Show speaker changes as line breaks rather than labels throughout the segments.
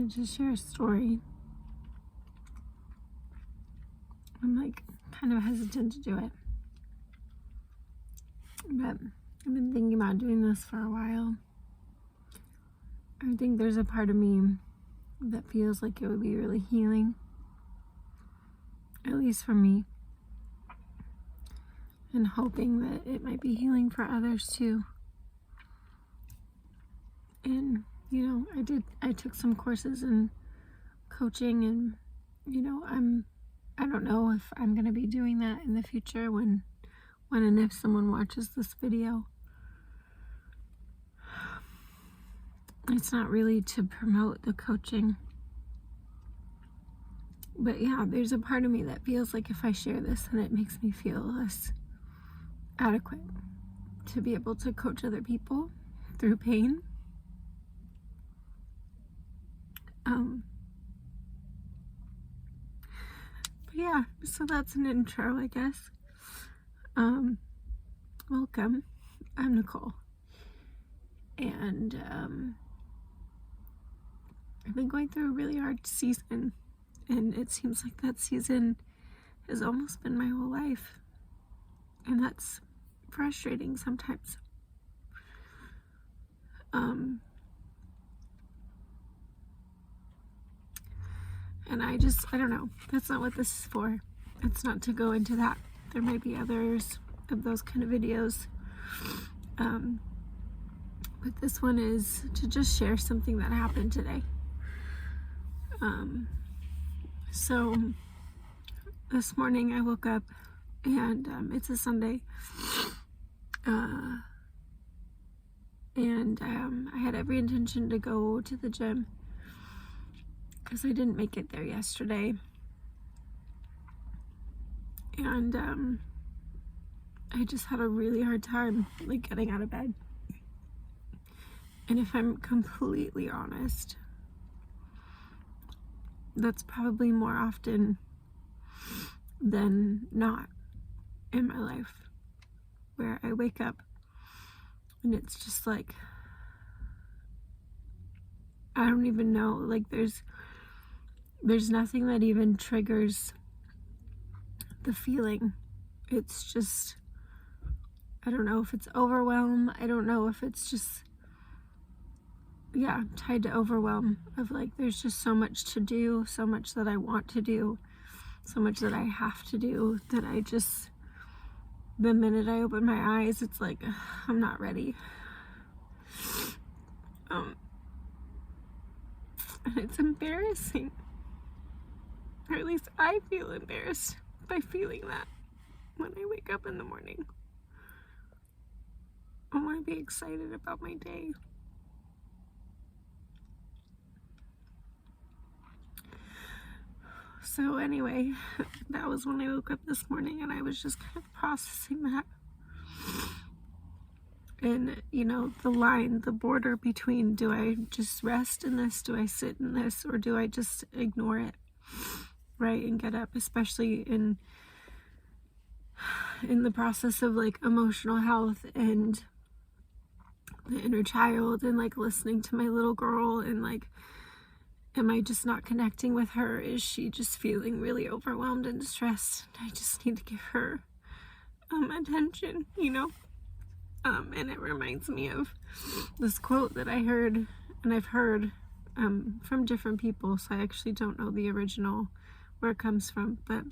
wanted to share a story. I'm like kind of hesitant to do it, but I've been thinking about doing this for a while. I think there's a part of me that feels like it would be really healing, at least for me, and hoping that it might be healing for others too. And I took some courses in coaching, and I don't know if I'm going to be doing that in the future when and if someone watches this video. It's not really to promote the coaching, but yeah, there's a part of me that feels like if I share this, then it makes me feel less adequate to be able to coach other people through pain. But yeah, so that's an intro, I guess. Welcome. I'm Nicole, and I've been going through a really hard season, and it seems like that season has almost been my whole life, and that's frustrating sometimes. And I don't know, that's not what this is for. It's not to go into that. There might be others of those kind of videos, but this one is to just share something that happened today. So this morning I woke up, and it's a Sunday, and I had every intention to go to the gym because I didn't make it there yesterday, and I just had a really hard time like getting out of bed. And if I'm completely honest, that's probably more often than not in my life, where I wake up and it's just like, I don't even know, like there's nothing that even triggers the feeling. It's just, I don't know if it's overwhelm. I don't know if it's just, tied to overwhelm of like, there's just so much to do, so much that I want to do, so much that I have to do, that I just, the minute I open my eyes, it's like, I'm not ready. And it's embarrassing. Or at least I feel embarrassed by feeling that when I wake up in the morning. I want to be excited about my day. So anyway, that was when I woke up this morning, and I was just kind of processing that. And, the border between, do I just rest in this, do I sit in this, or do I just ignore it, right, and get up, especially in the process of like emotional health and the inner child, and like listening to my little girl, and like, am I just not connecting with her? Is she just feeling really overwhelmed and distressed? I just need to give her attention, and it reminds me of this quote that I heard, and I've heard from different people, so I actually don't know the original, where it comes from, but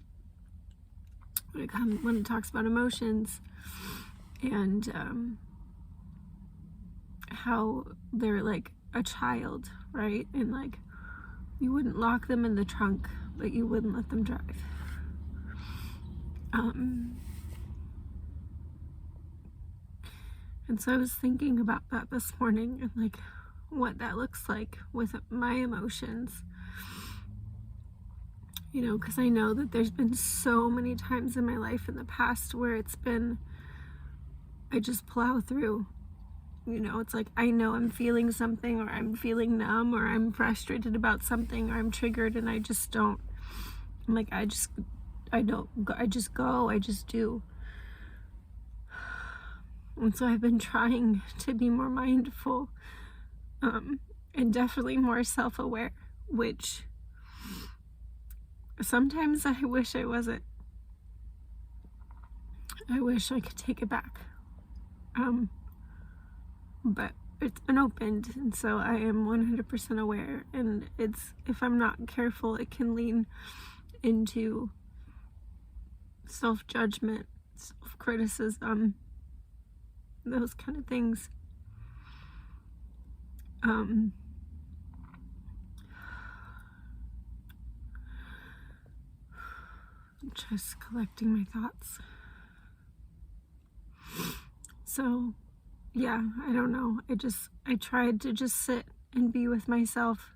when it talks about emotions and how they're like a child, right? And like, you wouldn't lock them in the trunk, but you wouldn't let them drive. And so I was thinking about that this morning, and like what that looks like with my emotions. Because I know that there's been so many times in my life in the past where it's been, I just plow through. It's like, I know I'm feeling something, or I'm feeling numb, or I'm frustrated about something, or I'm triggered, and I just don't. I'm like, I just do. And so I've been trying to be more mindful, and definitely more self-aware which sometimes I wish I wasn't. I wish I could take it back. But it's been opened, and so I am 100% aware, and if I'm not careful, it can lean into self-judgment, self-criticism, those kind of things. Just collecting my thoughts. So yeah, I don't know. I tried to just sit and be with myself,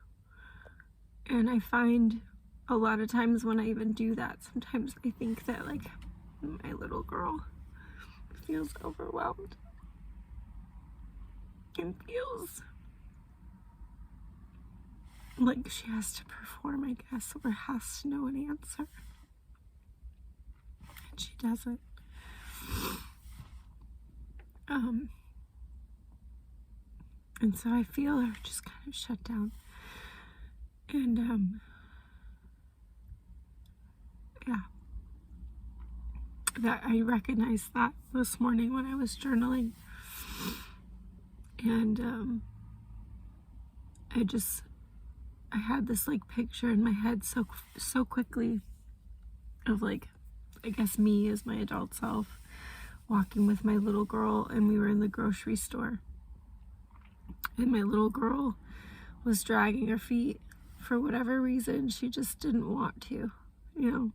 and I find a lot of times when I even do that, sometimes I think that like my little girl feels overwhelmed and feels like she has to perform, I guess, or has to know an answer, and she doesn't. And so I feel her just kind of shut down. And, yeah. That I recognized that this morning when I was journaling. And, I had this, like, picture in my head so quickly of, like, I guess me as my adult self walking with my little girl, and we were in the grocery store. And my little girl was dragging her feet for whatever reason. She just didn't want to, you know.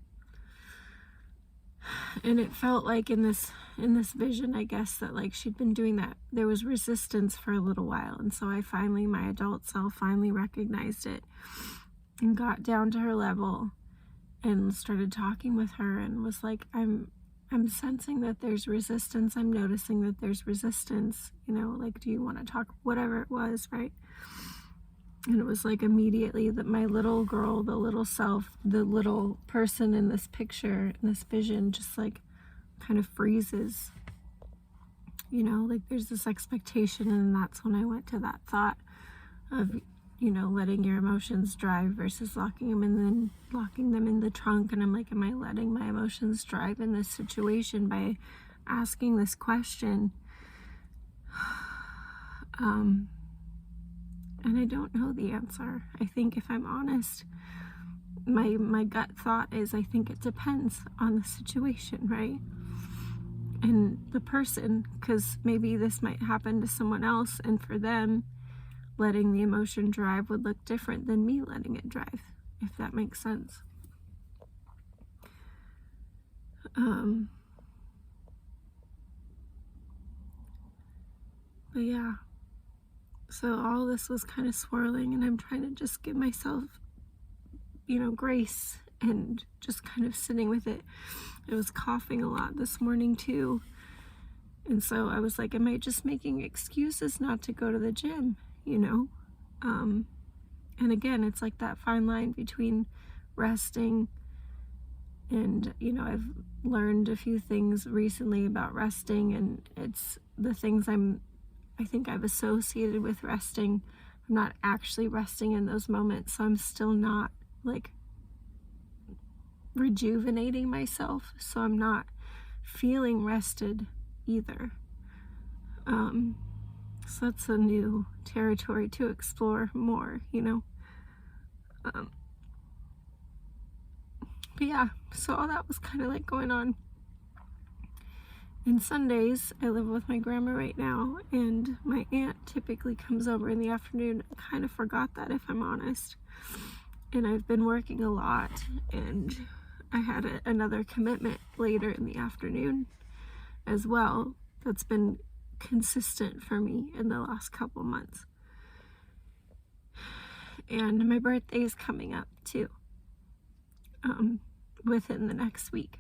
And it felt like in this vision, I guess, that like she'd been doing that. There was resistance for a little while. And so my adult self finally recognized it and got down to her level and started talking with her and was like, I'm sensing that there's resistance. I'm noticing that there's resistance, you know, like, do you want to talk? Whatever it was, right? And it was like immediately that my little girl, the little self, the little person in this picture, in this vision, just like kind of freezes, you know, like there's this expectation. And that's when I went to that thought of, you know, letting your emotions drive versus locking them in the trunk. And I'm like, am I letting my emotions drive in this situation by asking this question? And I don't know the answer. I think if I'm honest, my gut thought is I think it depends on the situation, right? And the person, because maybe this might happen to someone else, and for them, letting the emotion drive would look different than me letting it drive, if that makes sense. But yeah, so all this was kind of swirling, and I'm trying to just give myself, you know, grace and just kind of sitting with it. I was coughing a lot this morning too, and so I was like, am I just making excuses not to go to the gym, you know? And again, it's like that fine line between resting and, you know, I've learned a few things recently about resting, and it's the things I think I've associated with resting. I'm not actually resting in those moments, so I'm still not like rejuvenating myself, so I'm not feeling rested either. So that's a new territory to explore more, you know. But yeah, so all that was kind of like going on. And Sundays, I live with my grandma right now, and my aunt typically comes over in the afternoon. I kind of forgot that, if I'm honest. And I've been working a lot, and I had another commitment later in the afternoon as well that's been consistent for me in the last couple months. And my birthday is coming up too, within the next week.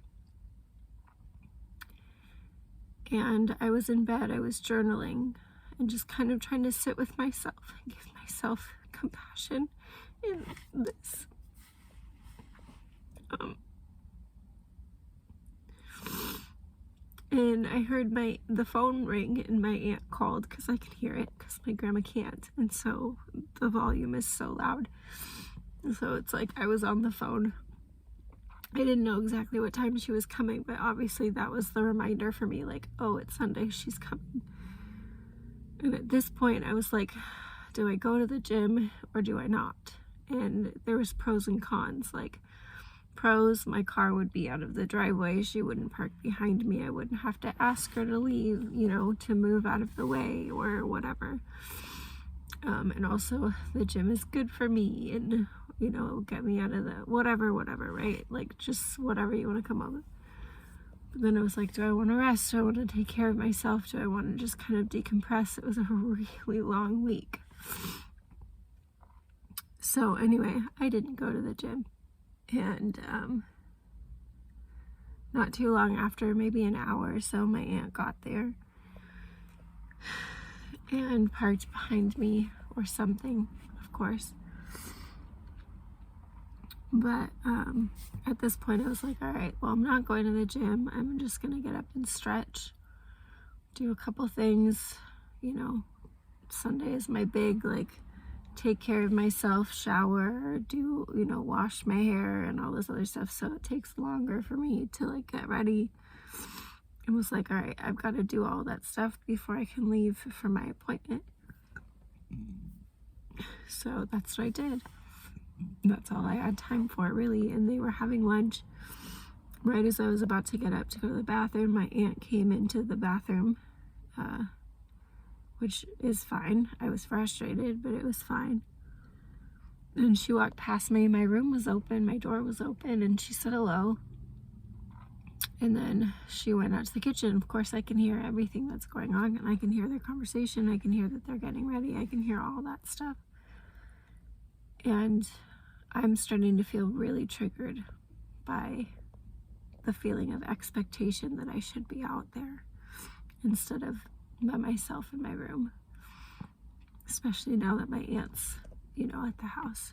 And I was in bed, I was journaling and just kind of trying to sit with myself and give myself compassion in this. And I heard the phone ring, and my aunt called because I could hear it because my grandma can't. And so the volume is so loud. So it's like I was on the phone. I didn't know exactly what time she was coming, but obviously that was the reminder for me, like, oh, it's Sunday, she's coming. And at this point I was like, do I go to the gym or do I not? And there was pros and cons. Like, pros, my car would be out of the driveway, she wouldn't park behind me, I wouldn't have to ask her to leave, you know, to move out of the way or whatever. And also the gym is good for me and, you know, get me out of the whatever, right? Like, just whatever you want to come up with. But then I was like, do I want to rest? Do I want to take care of myself? Do I want to just kind of decompress? It was a really long week. So anyway, I didn't go to the gym. And not too long after, maybe an hour or so, my aunt got there and parked behind me or something, of course. But at this point I was like, all right, well, I'm not going to the gym. I'm just gonna get up and stretch, do a couple things. You know, Sunday is my big, like, take care of myself, shower, do, you know, wash my hair and all this other stuff. So it takes longer for me to, like, get ready. And was like, all right, I've got to do all that stuff before I can leave for my appointment. So that's what I did. That's all I had time for, really. And they were having lunch. Right as I was about to get up to go to the bathroom, my aunt came into the bathroom, which is fine. I was frustrated, but it was fine. And she walked past me. My room was open, my door was open, and she said hello. And then she went out to the kitchen. Of course, I can hear everything that's going on, and I can hear their conversation. I can hear that they're getting ready. I can hear all that stuff. And I'm starting to feel really triggered by the feeling of expectation that I should be out there instead of by myself in my room, especially now that my aunt's, you know, at the house.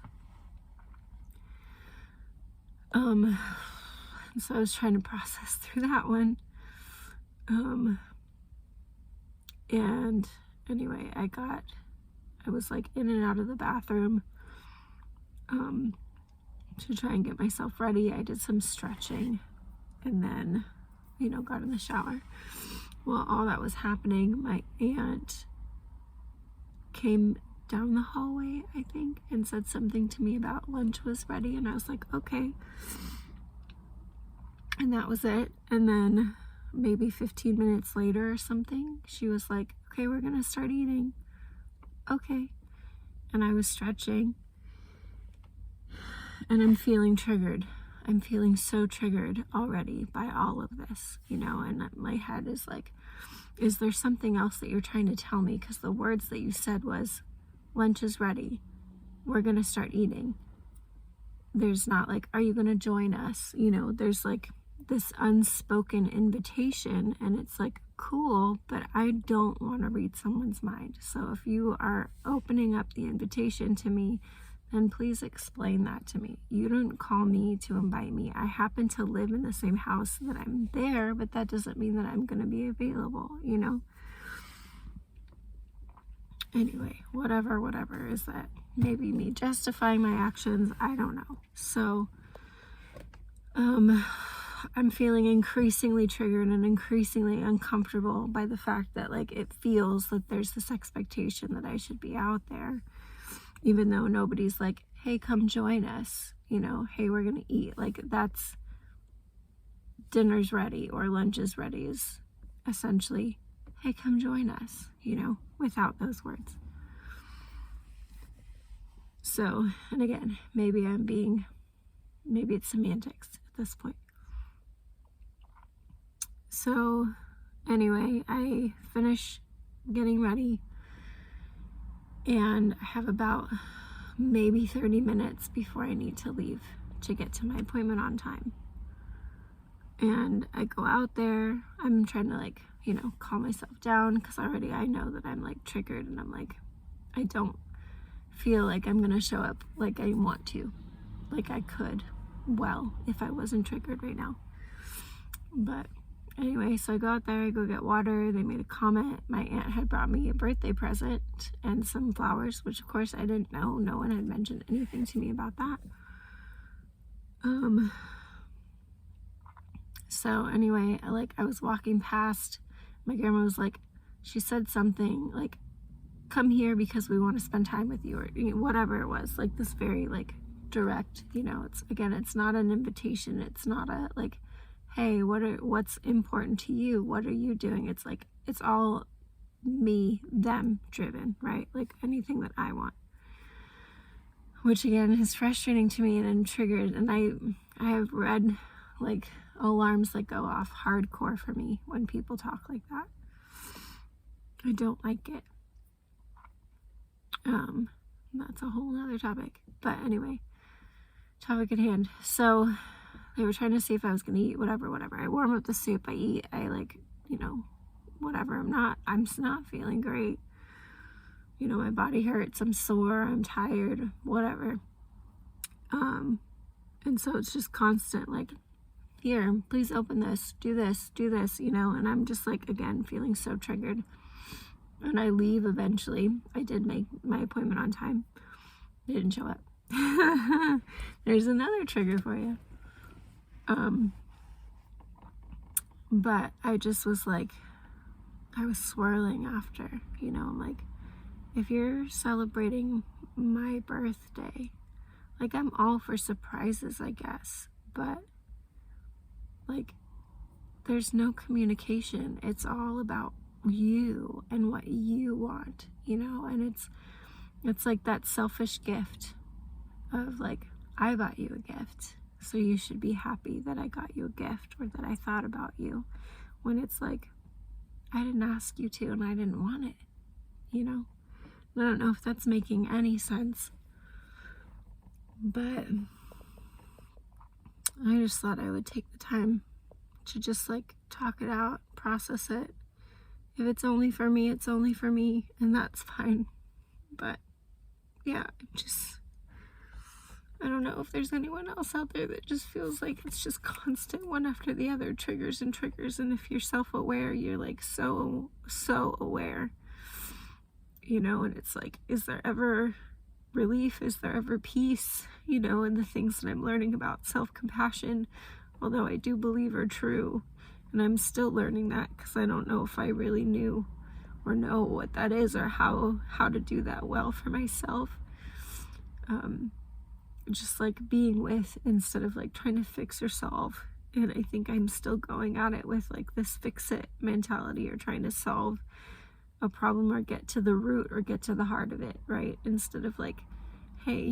So I was trying to process through that one. And anyway, I was like in and out of the bathroom to try and get myself ready. I did some stretching and then, you know, got in the shower. While all that was happening, my aunt came down the hallway, I think, and said something to me about lunch was ready, and I was like, okay. And that was it. And then maybe 15 minutes later or something, she was like, okay, we're gonna start eating. Okay. And I was stretching, and I'm feeling triggered. I'm feeling so triggered already by all of this, you know, and my head is like, is there something else that you're trying to tell me? Because the words that you said was, lunch is ready, we're gonna start eating. There's not like, are you gonna join us? You know, there's like this unspoken invitation, and it's like, cool, but I don't want to read someone's mind. So if you are opening up the invitation to me, then please explain that to me. You didn't call me to invite me. I happen to live in the same house that I'm there, but that doesn't mean that I'm going to be available, you know? Anyway, whatever. Is that maybe me justifying my actions? I don't know. So, I'm feeling increasingly triggered and increasingly uncomfortable by the fact that, like, it feels that there's this expectation that I should be out there, even though nobody's like, hey, come join us, you know, hey, we're gonna eat. Like, that's dinner's ready or lunch is ready is essentially, hey, come join us, you know, without those words. So, and again, maybe it's semantics at this point. So anyway, I finish getting ready, and I have about maybe 30 minutes before I need to leave to get to my appointment on time. And I go out there. I'm trying to, like, you know, calm myself down, because already I know that I'm like triggered, and I'm like, I don't feel like I'm gonna show up like I want to, like I could, well, if I wasn't triggered right now. But Anyway, so I go out there, I go get water. They made a comment. My aunt had brought me a birthday present and some flowers, which of course I didn't know. No one had mentioned anything to me about that. So anyway, I was walking past, my grandma was like, she said something like, come here because we want to spend time with you, or whatever it was, like this very like direct, it's not an invitation. It's not a like, hey, what's important to you? What are you doing? It's like, it's all me, them driven, right? Like anything that I want, which again is frustrating to me and I'm triggered. And I have red like alarms that go off hardcore for me when people talk like that. I don't like it. That's a whole nother topic. But anyway, topic at hand. So they were trying to see if I was gonna eat whatever. I warm up the soup, I eat, I whatever. I'm not feeling great. My body hurts, I'm sore, I'm tired, whatever. And so it's just constant like, here, please open this, do this, and I'm just like, again, feeling so triggered. And I leave eventually. I did make my appointment on time. They didn't show up. There's another trigger for you. But I just was like, I was swirling after, I'm like, if you're celebrating my birthday, like I'm all for surprises, I guess, but like there's no communication. It's all about you and what you want, and it's like that selfish gift of like, I bought you a gift, so you should be happy that I got you a gift or that I thought about you, when it's like, I didn't ask you to and I didn't want it, I don't know if that's making any sense, but I just thought I would take the time to just like talk it out, process it. If it's only for me, it's only for me, and that's fine. But yeah, I don't know if there's anyone else out there that just feels like it's just constant one after the other, triggers. And if you're self-aware, you're like so aware, and it's like, is there ever relief? Is there ever peace? And the things that I'm learning about self-compassion, although I do believe are true, and I'm still learning that because I don't know if I really knew or know what that is or how to do that well for myself. Just like being with instead of like trying to fix or solve. And I think I'm still going at it with like this fix it mentality, or trying to solve a problem or get to the root or get to the heart of it, right? Instead of like, hey,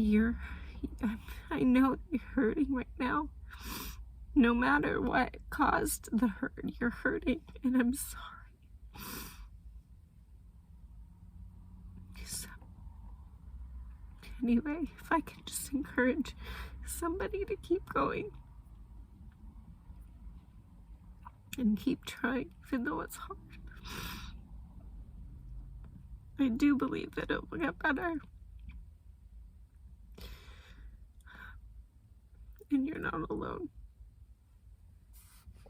I know you're hurting right now. No matter what caused the hurt, you're hurting, and I'm sorry. So, anyway, if I can just encourage somebody to keep going and keep trying, even though it's hard. I do believe that it will get better. And you're not alone.